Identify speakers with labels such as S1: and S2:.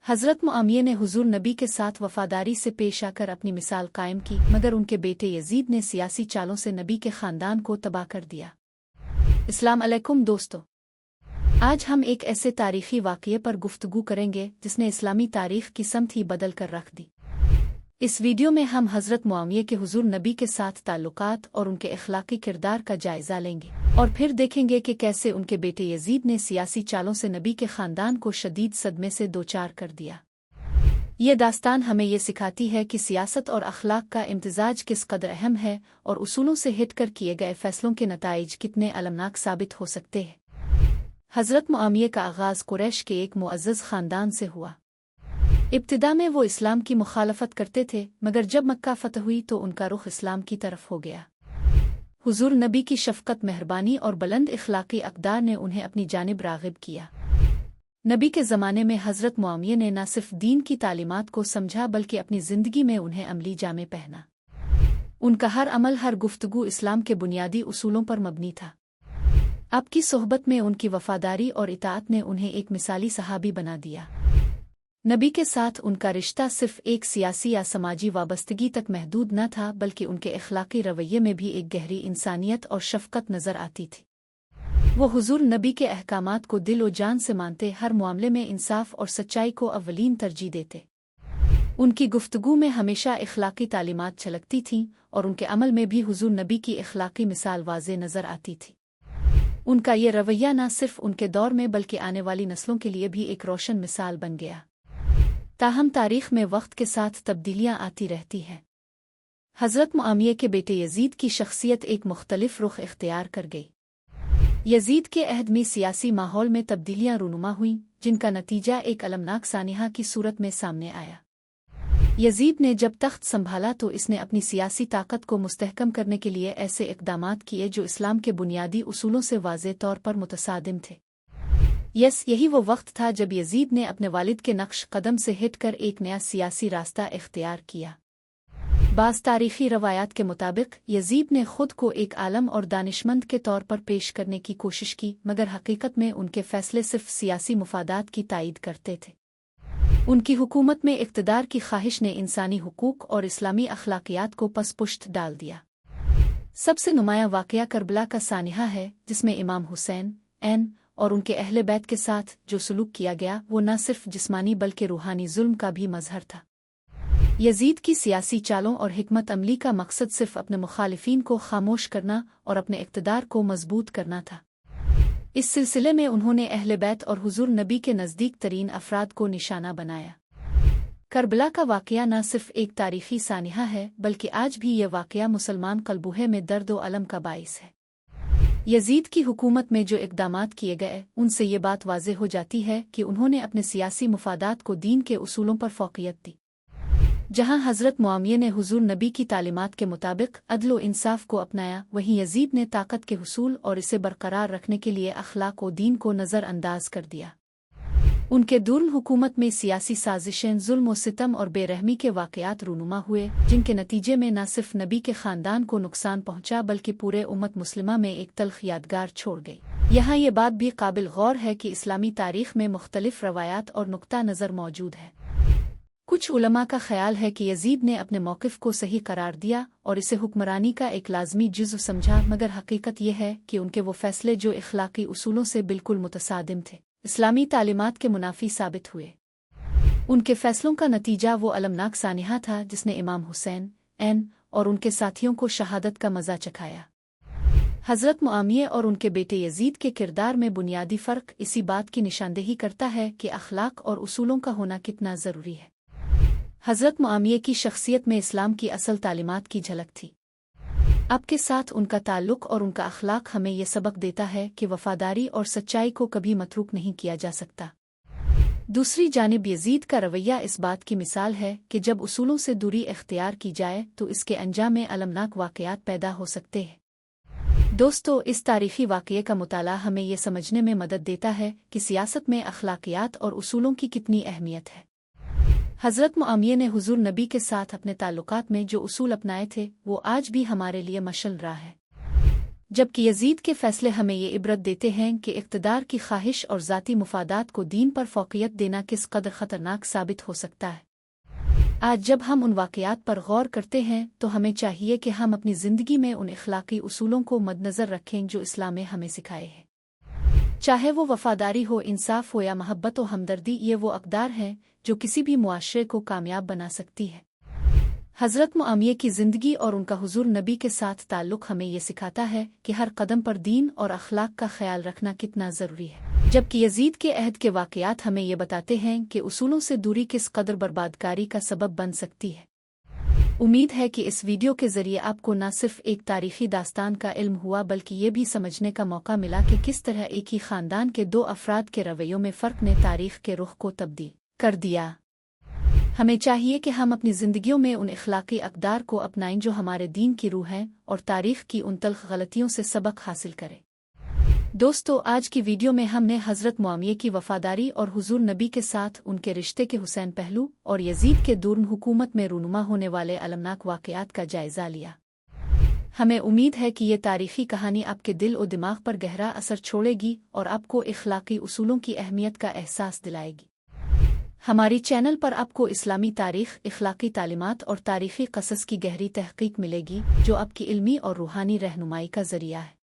S1: हज़रत मुआविया ने हुज़ूर नबी के साथ वफ़ादारी से पेश आकर अपनी मिसाल कायम की, मगर उनके बेटे यजीद ने सियासी चालों से नबी के ख़ानदान को तबाह कर दिया। अस्सलाम अलैकुम दोस्तों, आज हम एक ऐसे तारीख़ी वाक़ये पर गुफ्तगू करेंगे जिसने इस्लामी तारीख़ की समत ही बदल कर रख दी। इस वीडियो में हम हज़रत मुआविया के हुज़ूर नबी के साथ ताल्लुकात और उनके अखलाकी किरदार का जायज़ा लेंगे और फिर देखेंगे कि कैसे उनके बेटे यजीद ने सियासी चालों से नबी के ख़ानदान को शदीद सदमे से दोचार कर दिया। ये दास्तान हमें ये सिखाती है कि सियासत और अखलाक का इम्तिजाज किस कदर अहम है और उसूलों से हिट कर किए गए फ़ैसलों के नताइज कितने अलमनाक साबित हो सकते हैं। हज़रत मुआविया का आगाज़ कुरैश के एक मुअज़्ज़ज़ ख़ानदान से हुआ। इब्तिदा में वो इस्लाम की मुखालफत करते थे, मगर जब मक्का फ़तह हुई तो उनका रुख इस्लाम की तरफ हो गया। हुज़ूर नबी की शफ़क़त, मेहरबानी और बुलंद इख़लाक़ी अक़दार ने उन्हें अपनी जानिब राग़िब किया। नबी के ज़माने में हज़रत मुआविया ने न सिर्फ़ दीन की तालीमात को समझा बल्कि अपनी ज़िंदगी में उन्हें अमली जामे पहना। उनका हर अमल, हर गुफ्तगू इस्लाम के बुनियादी उसूलों पर मबनी था। आपकी सोहबत में उनकी वफ़ादारी और इताअत ने उन्हें एक मिसाली सहाबी बना दिया। नबी के साथ उनका रिश्ता सिर्फ़ एक सियासी या समाजी वाबस्तगी तक महदूद न था, बल्कि उनके अखलाकी रवैये में भी एक गहरी इंसानियत और शफ़क़त नज़र आती थी। वो हुज़ूर नबी के अहकामात को दिल व जान से मानते, हर मामले में इंसाफ और सच्चाई को अव्वलीन तरजीह देते। उनकी गुफ्तगू में हमेशा अखलाकी तालीमात झलकती थीं और उनके अमल में भी हुज़ूर नबी की अखलाकी मिसाल वाज़े नज़र आती थी। उनका ये रवैया न सिर्फ़ उनके दौर में बल्कि आने वाली नस्लों के लिए भी एक रोशन मिसाल बन गया। ताहम तारीख़ में वक्त के साथ तब्दीलियाँ आती रहती हैं। हज़रत मुआविया के बेटे यजीद की शख्सियत एक मुख्तलिफ रुख इख्तियार कर गई। यजीद के अहद में सियासी माहौल में तब्दीलियाँ रूनुमा हुईं, जिनका नतीजा एक अलमनाक सानिहा की सूरत में सामने आया। यजीद ने जब तख्त संभाला तो इसने अपनी सियासी ताकत को मुस्तहकम करने के लिए ऐसे इक़दामात किए जो इस्लाम के बुनियादी उसूलों से वाज़े तौर पर मुतसादिम थे। यही वो वक्त था जब यजीद ने अपने वालिद के नक्श कदम से हिट कर एक नया सियासी रास्ता इख्तियार किया। बाज़ तारीख़ी रवायात के मुताबिक यजीद ने खुद को एक आलम और दानिशमंद के तौर पर पेश करने की कोशिश की, मगर हकीकत में उनके फ़ैसले सिर्फ़ सियासी मुफादात की तायीद करते थे। उनकी हुकूमत में इक़्तिदार की ख्वाहिश ने इंसानी हुकूक और इस्लामी अखलाकियात को पसपुश्त डाल दिया। सबसे नुमायाँ वाक़या करबला का सानिहा है, जिसमें इमाम हुसैन और उनके अहले बैत के साथ जो सलूक किया गया वो न सिर्फ जिस्मानी बल्कि रूहानी जुल्म का भी मज़हर था। यजीद की सियासी चालों और हिकमत अमली का मकसद सिर्फ अपने मुखालिफिन को खामोश करना और अपने इक़्तिदार को मजबूत करना था। इस सिलसिले में उन्होंने अहले बैत और हुज़ूर नबी के नज़दीक तरीन अफराद को निशाना बनाया। करबला का वाक़या न सिर्फ एक तारीख़ी सानिहा है, बल्कि आज भी यह वाक़या मुसलमान क़ल्बूहे में दर्द व अलम का बाइस है। यजीद की हुकूमत में जो इक़दामात किए गए, उनसे ये बात वाज़े हो जाती है कि उन्होंने अपने सियासी मुफादात को दीन के उसूलों पर फ़ौक़ियत दी। जहाँ हज़रत मुआविया ने हुज़ूर नबी की तालीमात के मुताबिक अदल व इंसाफ को अपनाया, वहीं यजीद ने ताकत के हुसूल और इसे बरकरार रखने के लिए अखलाक व दीन को नज़रअंदाज कर दिया। उनके दूर हुकूमत में सियासी साजिशें, जुल्म व सितम और बेरहमी के वाक़यात रूनुमा हुए, जिनके नतीजे में न सिर्फ नबी के ख़ानदान को नुकसान पहुँचा बल्कि पूरे उम्मत मुस्लिमा में एक तल्ख़ यादगार छोड़ गई। यहाँ ये बात भी काबिल गौर है कि इस्लामी तारीख़ में मुख्तलिफ रवायात और नुक्ता नज़र मौजूद है। कुछ उलमा का ख्याल है कि यजीद ने अपने मौक़िफ़ को सही करार दिया और इसे हुक्मरानी का एक लाज़मी जुज़्व समझा, मगर हकीकत यह है कि उनके वो फ़ैसले जो इख़लाक़ी उसूलों से बिल्कुल मुतसादिम थे, इस्लामी तालीमात के मुनाफी साबित हुए। उनके फ़ैसलों का नतीजा वो अलमनाक सानिहा था जिसने इमाम हुसैन और उनके साथियों को शहादत का मज़ा चखाया। हज़रत मुआविया और उनके बेटे यजीद के किरदार में बुनियादी फ़र्क इसी बात की निशानदेही करता है कि अखलाक और उसूलों का होना कितना ज़रूरी है। हज़रत मुआविया की शख्सियत में इस्लाम की असल तालीमात की झलक थी। आपके साथ उनका ताल्लुक़ और उनका अखलाक हमें यह सबक देता है कि वफ़ादारी और सच्चाई को कभी मतरूक नहीं किया जा सकता। दूसरी जानिब यजीद का रवैया इस बात की मिसाल है कि जब उसूलों से दूरी इख्तियार की जाए तो इसके अंजाम में अलमनाक वाक़यात पैदा हो सकते हैं। दोस्तों, इस तारीख़ी वाक़ये का मुताला हमें यह समझने में मदद देता है कि सियासत में अखलाकियात और उसूलों की कितनी अहमियत है। हज़रत मुआविया ने हुज़ूर नबी के साथ अपने ताल्लुकात में जो उसूल अपनाए थे वो आज भी हमारे लिए मशअल राह है। जबकि यजीद के फैसले हमें ये इबरत देते हैं कि इक़्तिदार की ख्वाहिश और ज़ाती मुफादात को दीन पर फ़ौक़ियत देना किस कदर ख़तरनाक साबित हो सकता है। आज जब हम उन वाक़यात पर गौर करते हैं तो हमें चाहिए कि हम अपनी ज़िंदगी में उन इख़लाक़ी उसूलों को मद्देनज़र रखें जो इस्लाम ने हमें सिखाए हैं। चाहे वो वफ़ादारी हो, इंसाफ हो या मोहब्बत व हमदर्दी, ये वो अक़दार हैं जो किसी भी मुआशरे को कामयाब बना सकती है। हज़रत मुआविया की ज़िंदगी और उनका हुज़ूर नबी के साथ ताल्लुक़ हमें ये सिखाता है कि हर कदम पर दीन और अख़लाक़ का ख़याल रखना कितना ज़रूरी है, जबकि यजीद के अहद के वाक़यात हमें ये बताते हैं कि उसूलों से दूरी किस कदर बर्बादकारी का सबब बन सकती है। उम्मीद है कि इस वीडियो के ज़रिए आपको न सिर्फ एक तारीख़ी दास्तान का इल्म हुआ बल्कि ये भी समझने का मौका मिला कि किस तरह एक ही ख़ानदान के दो अफराद के रवैयों में फ़र्क ने तारीख़ के रुख को तब्दील कर दिया। हमें चाहिए कि हम अपनी ज़िंदगियों में उन इख़लाक़ी अक़दार को अपनाएं जो हमारे दीन की रूह हैं और तारीख़ की उन तल्ख़ गलतियों से सबक हासिल करें। दोस्तों, आज की वीडियो में हमने हज़रत मुआविया की वफ़ादारी और हुज़ूर नबी के साथ उनके रिश्ते के हुसैन पहलू और यजीद के दुर्न हुकूमत में रूनुमा होने वाले अलमनाक वाक़यात का जायज़ा लिया। हमें उम्मीद है कि ये तारीख़ी कहानी आपके दिल और दिमाग पर गहरा असर छोड़ेगी और आपको इख़लाक़ी उसूलों की अहमियत का एहसास दिलाएगी। हमारी चैनल पर आपको इस्लामी तारीख़, इख़लाक़ी तालीमात और तारीख़ी क़सस की गहरी तहक़ीक़ मिलेगी जो आपकी इल्मी और रूहानी रहनुमाई का ज़रिया है।